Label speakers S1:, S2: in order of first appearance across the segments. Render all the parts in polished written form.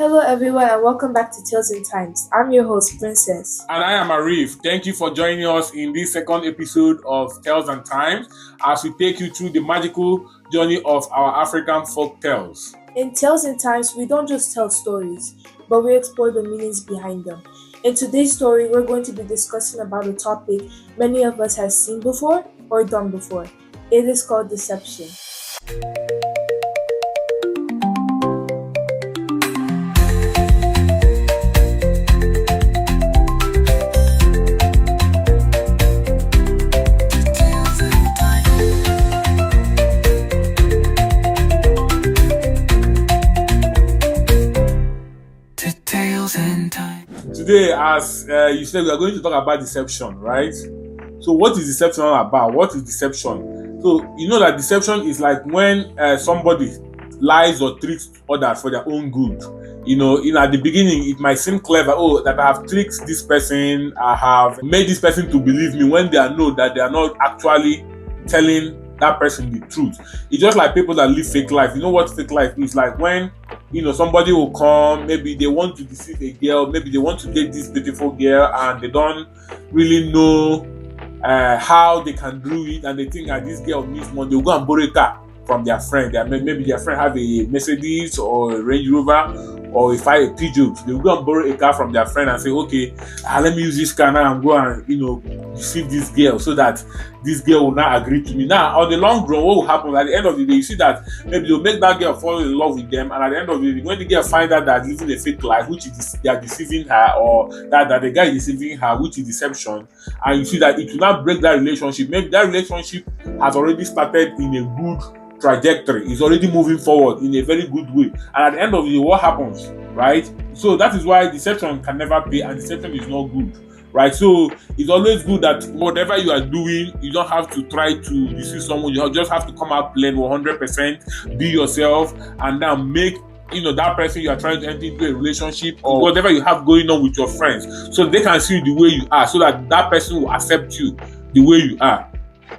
S1: Hello, everyone, and welcome back to Tales in Times. I'm your host, Princess.
S2: And I am Arif. Thank you for joining us in this second episode of Tales and Times as we take you through the magical journey of our African folk tales.
S1: In Tales in Times, we don't just tell stories, but we explore the meanings behind them. In today's story, we're going to be discussing about a topic many of us have seen before or done before. It is called deception.
S2: Today, as you said, we are going to talk about deception, right? So, what is deception all about? What is deception? So, you know that deception is like when somebody lies or tricks others for their own good. At the beginning, it might seem clever. Oh, that I have tricked this person, I have made this person to believe me when they know that they are not actually telling that person the truth. It's just like people that live fake life. You know what fake life is like? When somebody will come, maybe they want to deceive a girl, maybe they want to date this beautiful girl and they don't really know how they can do it, and they think that this girl needs money. They'll go and borrow a car from their friend. Maybe their friend have a Mercedes or a Range Rover or if I a Peugeot. They'll go and borrow a car from their friend and say, okay, let me use this car now and go and deceive this girl so that this girl will not agree to me. Now, on the long run, what will happen at the end of the day? You see that maybe they'll make that girl fall in love with them, and at the end of the day, when the girl find out that living a fake life, which is they are deceiving her, or that the guy is deceiving her, which is deception, and you see that it will not break that relationship. Maybe that relationship has already started in a good trajectory. It's already moving forward in a very good way. And at the end of the day, what happens, right? So that is why deception can never pay, and deception is not good. Right, so it's always good that whatever you are doing, you don't have to try to deceive someone. You just have to come out plain 100%, be yourself, and now make that person you are trying to enter into a relationship or whatever you have going on with your friends, so they can see you the way you are, so that that person will accept you the way you are.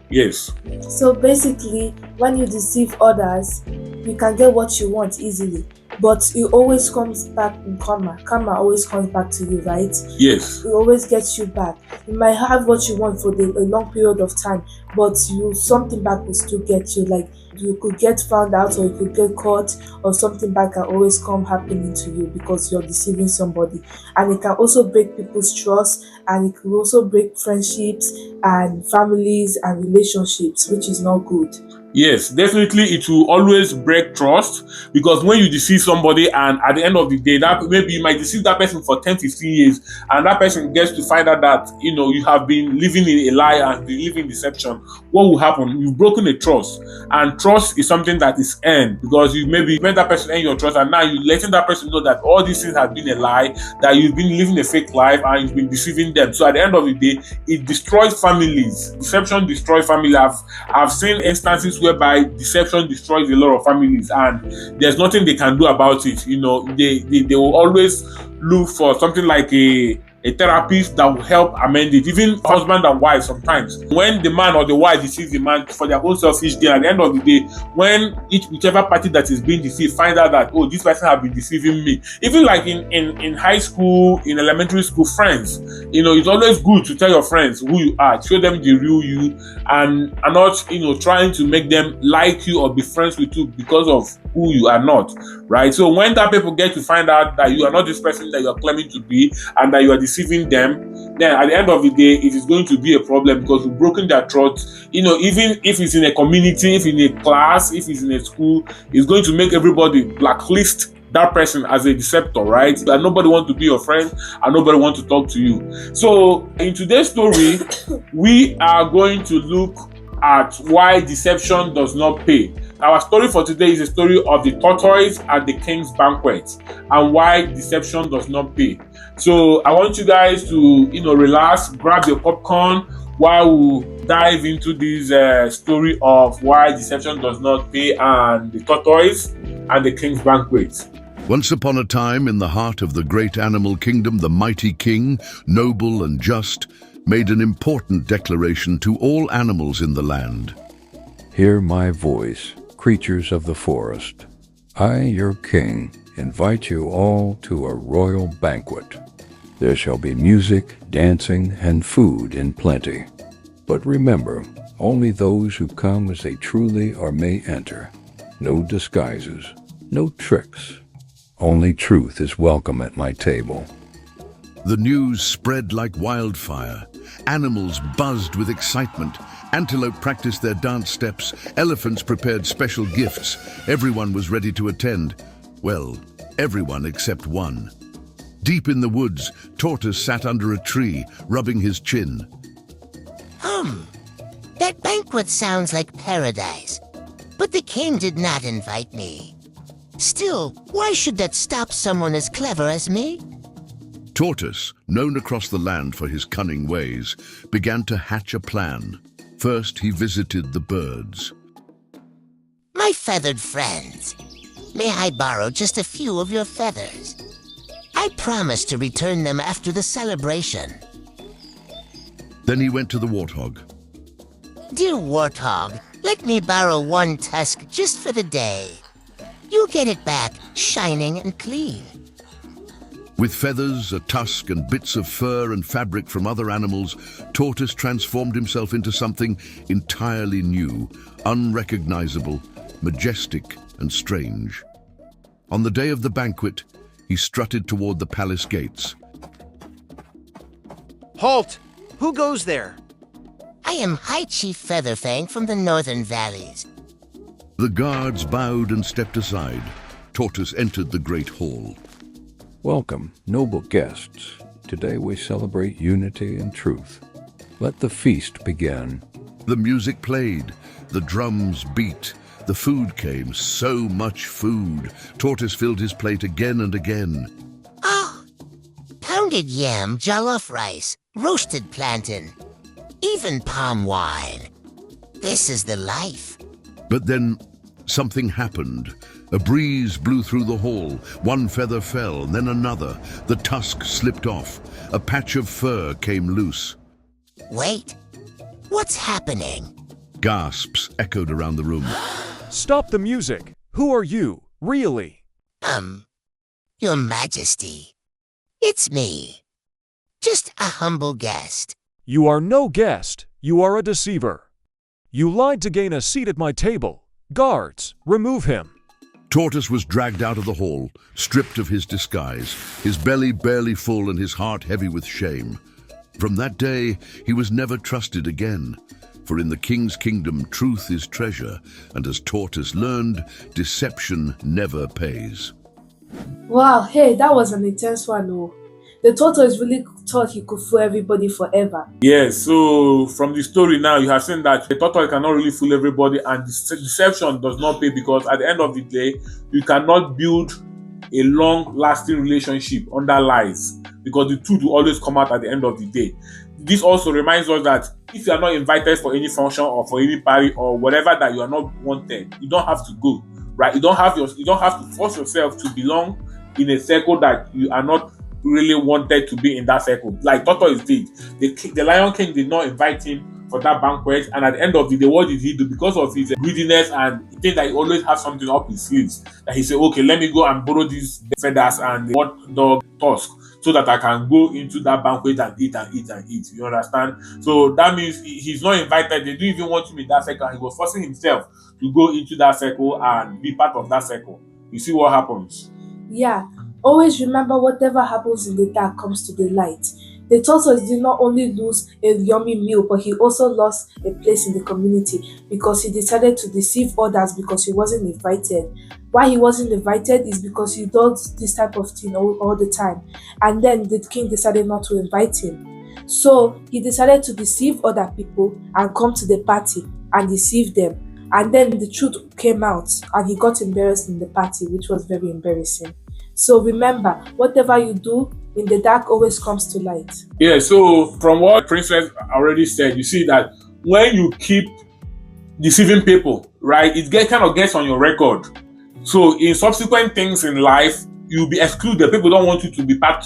S2: Yes.
S1: So basically, when you deceive others, you can get what you want easily. But it always comes back in karma. Karma always comes back to you, right?
S2: Yes.
S1: It always gets you back. You might have what you want for a long period of time, but something back will still get you. Like you could get found out, or you could get caught, or something back can always come happening to you because you're deceiving somebody. And it can also break people's trust, and it could also break friendships and families and relationships, which is not good.
S2: Yes, definitely it will always break trust, because when you deceive somebody and at the end of the day, that maybe you might deceive that person for 10, 15 years, and that person gets to find out that you have been living in a lie and been living deception. What will happen? You've broken a trust, and trust is something that is earned, because you maybe when that person earn your trust, and now you're letting that person know that all these things have been a lie, that you've been living a fake life and you've been deceiving them. So at the end of the day, it destroys families. Deception destroys families. I've seen instances whereby deception destroys a lot of families, and there's nothing they can do about it. They will always look for something like a therapist that will help amend it. Even husband and wife, sometimes when the man or the wife deceives the man for their own selfish gain, at the end of the day, when whichever party that is being deceived find out that, oh, this person has been deceiving me, even like in high school, in elementary school, friends, it's always good to tell your friends who you are, show them the real you, and not trying to make them like you or be friends with you because of who you are not, right? So when that people get to find out that you are not this person that you are claiming to be, and that you are deceiving them, then at the end of the day, it is going to be a problem, because you've broken their trust. Even if it's in a community, if in a class, if it's in a school, it's going to make everybody blacklist that person as a deceptor, right? That nobody wants to be your friend and nobody wants to talk to you. So in today's story, we are going to look at why deception does not pay. Our story for today is a story of the tortoise at the king's banquet, and why deception does not pay. So I want you guys to relax, grab your popcorn while we dive into this story of why deception does not pay, and the tortoise and the king's banquet.
S3: Once upon a time, in the heart of the great animal kingdom, the mighty king, noble and just, made an important declaration to all animals in the land.
S4: Hear my voice, creatures of the forest. I, your king, invite you all to a royal banquet. There shall be music, dancing, and food in plenty. But remember, only those who come as they truly are may enter. No disguises, no tricks. Only truth is welcome at my table.
S3: The news spread like wildfire. Animals buzzed with excitement. Antelope practiced their dance steps. Elephants prepared special gifts. Everyone was ready to attend. Well, everyone except one. Deep in the woods, Tortoise sat under a tree, rubbing his chin.
S5: That banquet sounds like paradise. But the king did not invite me. Still, why should that stop someone as clever as me?
S3: Tortoise, known across the land for his cunning ways, began to hatch a plan. First, he visited the birds.
S5: My feathered friends, may I borrow just a few of your feathers? I promise to return them after the celebration.
S3: Then he went to the warthog.
S5: Dear Warthog, let me borrow one tusk just for the day. You'll get it back, shining and clean.
S3: With feathers, a tusk, and bits of fur and fabric from other animals, Tortoise transformed himself into something entirely new, unrecognizable, majestic, and strange. On the day of the banquet, he strutted toward the palace gates.
S6: Halt! Who goes there?
S5: I am High Chief Featherfang from the Northern Valleys.
S3: The guards bowed and stepped aside. Tortoise entered the great hall.
S4: Welcome, noble guests. Today we celebrate unity and truth. Let the feast begin.
S3: The music played, the drums beat, the food came, so much food. Tortoise filled his plate again and again.
S5: Oh, pounded yam, jollof rice, roasted plantain, even palm wine. This is the life.
S3: But then something happened. A breeze blew through the hall. One feather fell, then another. The tusk slipped off. A patch of fur came loose.
S5: Wait, what's happening?
S3: Gasps echoed around the room.
S6: Stop the music. Who are you, really?
S5: Your Majesty. It's me. Just a humble guest.
S6: You are no guest. You are a deceiver. You lied to gain a seat at my table. Guards, remove him.
S3: Tortoise was dragged out of the hall, stripped of his disguise, his belly barely full and his heart heavy with shame. From that day, he was never trusted again. For in the king's kingdom, truth is treasure, and as Tortoise learned, deception never pays.
S1: Wow, hey, that was an intense one. Oh. The tortoise really thought he could fool everybody forever.
S2: Yes, so from the story now, you have seen that the tortoise cannot really fool everybody, and deception does not pay, because at the end of the day, you cannot build a long-lasting relationship under lies, because the truth will always come out at the end of the day. This also reminds us that if you are not invited for any function or for any party or whatever that you are not wanted, you don't have to go, right? You don't have to force yourself to belong in a circle that you are not really wanted to be in that circle. Like Tortoise did. The Lion King did not invite him for that banquet, and at the end of the day, what did he do? Because of his greediness and he thinks that he always has something up his sleeves, that he said, okay, let me go and borrow these feathers and the dog tusk so that I can go into that banquet and eat and eat and eat. You understand? So that means he's not invited. They didn't even want him in that circle. He was forcing himself to go into that circle and be part of that circle. You see what happens?
S1: Yeah, always remember whatever happens in the dark comes to the light. The tortoise did not only lose a yummy meal, but he also lost a place in the community because he decided to deceive others because he wasn't invited. Why he wasn't invited is because he does this type of thing all the time. And then the king decided not to invite him. So he decided to deceive other people and come to the party and deceive them. And then the truth came out and he got embarrassed in the party, which was very embarrassing. So remember, whatever you do in the dark always comes to light.
S2: Yeah, so from what Princess already said, you see that when you keep deceiving people, right, kind of gets on your record. So in subsequent things in life, you'll be excluded. People don't want you to be part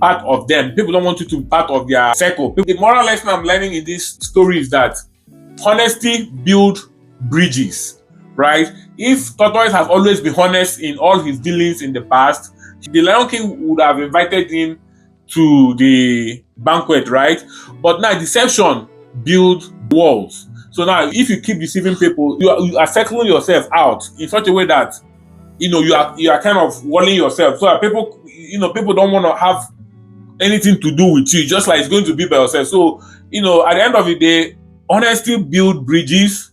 S2: of them. People don't want you to be part of their circle. The moral lesson I'm learning in this story is that honesty builds bridges, right? If Tortoise has always been honest in all his dealings in the past, the Lion King would have invited him to the banquet, right? But now deception builds walls. So now if you keep deceiving people, you are settling yourself out in such a way that you are kind of walling yourself so that people don't want to have anything to do with you, just like it's going to be by yourself. So, at the end of the day, honesty builds bridges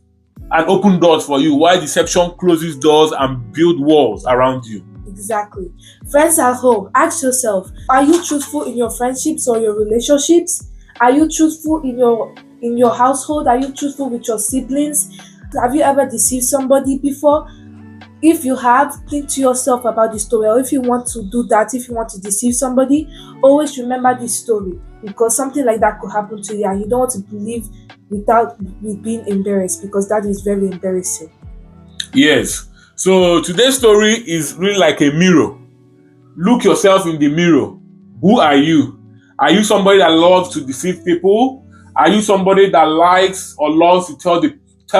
S2: and open doors for you, while deception closes doors and build walls around you.
S1: Exactly. Friends at home, ask yourself, are you truthful in your friendships or your relationships? Are you truthful in your household? Are you truthful with your siblings? Have you ever deceived somebody before? If you have, think to yourself about the story. Or if you want to do that, if you want to deceive somebody, always remember this story, because something like that could happen to you and you don't want to believe with being embarrassed, because that is very embarrassing.
S2: Yes. So today's story is really like a mirror. Look yourself in the mirror. Who are you? Are you somebody that loves to deceive people? Are you somebody that likes or loves to tell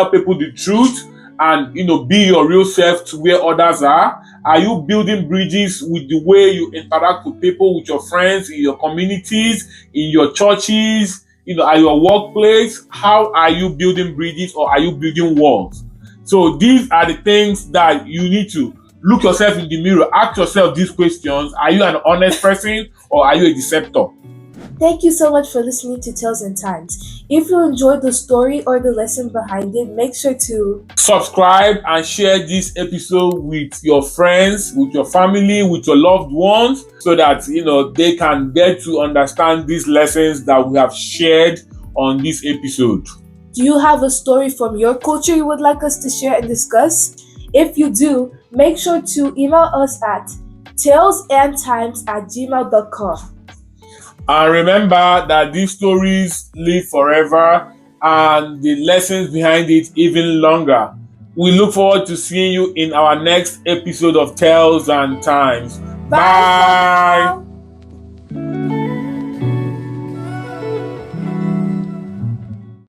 S2: people the truth and be your real self to where others are? Are you building bridges with the way you interact with people, with your friends, in your communities, in your churches, at your workplace? How are you building bridges, or are you building walls? So these are the things that you need to look yourself in the mirror. Ask yourself these questions. Are you an honest person, or are you a deceptor?
S1: Thank you so much for listening to Tales and Times. If you enjoyed the story or the lesson behind it, make sure to
S2: subscribe and share this episode with your friends, with your family, with your loved ones, so that they can get to understand these lessons that we have shared on this episode.
S1: Do you have a story from your culture you would like us to share and discuss? If you do, make sure to email us at talesandtimes@gmail.com.
S2: And remember that these stories live forever and the lessons behind it even longer. We look forward to seeing you in our next episode of Tales and Times.
S1: Bye.
S2: Bye.